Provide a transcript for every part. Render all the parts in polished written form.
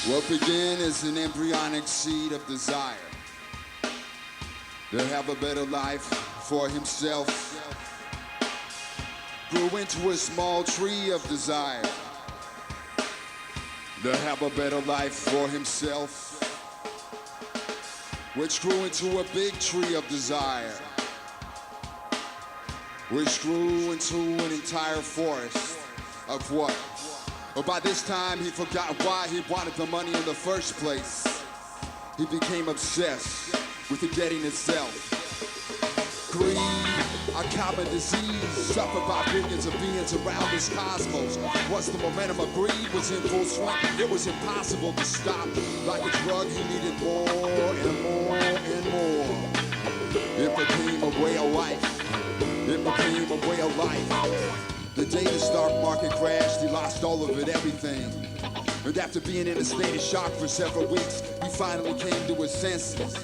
What began as an embryonic seed of desire to have a better life for himself grew into a small tree of desire to have a better life for himself, which grew into a big tree of desire, which grew into an entire forest of what? But by this time, he forgot why he wanted the money in the first place. He became obsessed with the getting itself. Greed, a common disease suffered by billions of beings around this cosmos. Once the momentum of greed was in full swing, it was impossible to stop. Like a drug, he needed more and more and more. It became a way of life. It became a way of life. The day the stock market crashed, he lost all of it, everything. And after being in a state of shock for several weeks, he finally came to his senses.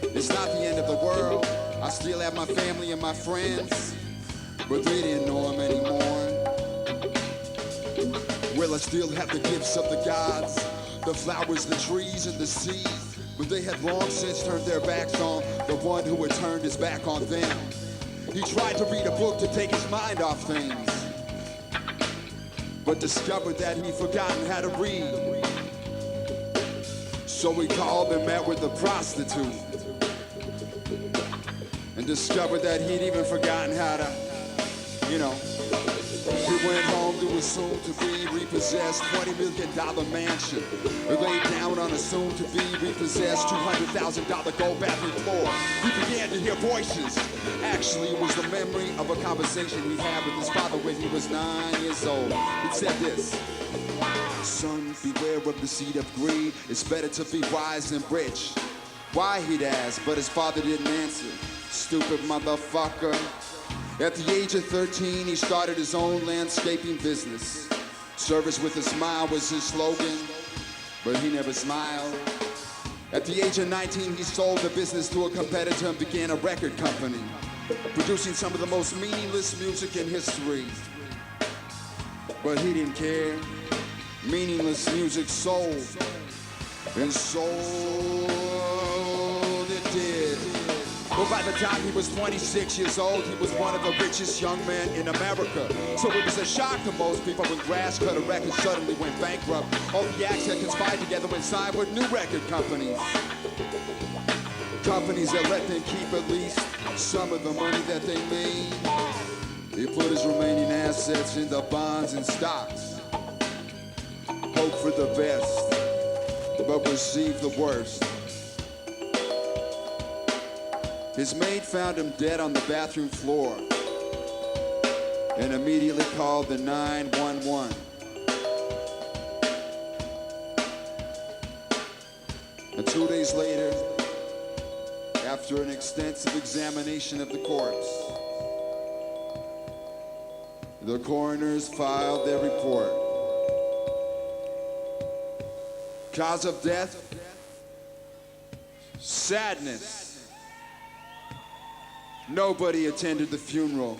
It's not the end of the world. I still have my family and my friends, but they didn't know him anymore. Well, I still have the gifts of the gods, the flowers, the trees, and the sea, but they had long since turned their backs on the one who had turned his back on them. He tried to read a book to take his mind off things, but discovered that he'd forgotten how to read. So he called and met with a prostitute, and discovered that he'd even forgotten how to, He went home to his soon-to-be repossessed $20 million mansion. He laid down on a soon-to-be repossessed $200,000 gold bathroom floor. He began to hear voices. Actually, it was the memory of a conversation he had with his father when he was 9 years old. He said this: "Son, beware of the seed of greed. It's better to be wise than rich." Why, he'd ask, but his father didn't answer. Stupid motherfucker. At the age of 13, he started his own landscaping business. Service with a smile was his slogan, but he never smiled. At the age of 19, he sold the business to a competitor and began a record company, producing some of the most meaningless music in history. But he didn't care. Meaningless music sold, and sold it did. But by the time he was 26 years old, he was one of the richest young men in America. So it was a shock to most people when Grass Cutter Records suddenly went bankrupt. All the acts had conspired together and signed with new record companies. Companies that let them keep at least some of the money that they made. He put his remaining assets into bonds and stocks. Hope for the best, but receive the worst. His maid found him dead on the bathroom floor and immediately called the 911. And 2 days later, after an extensive examination of the corpse, the coroners filed their report. Cause of death? Sadness. Nobody attended the funeral.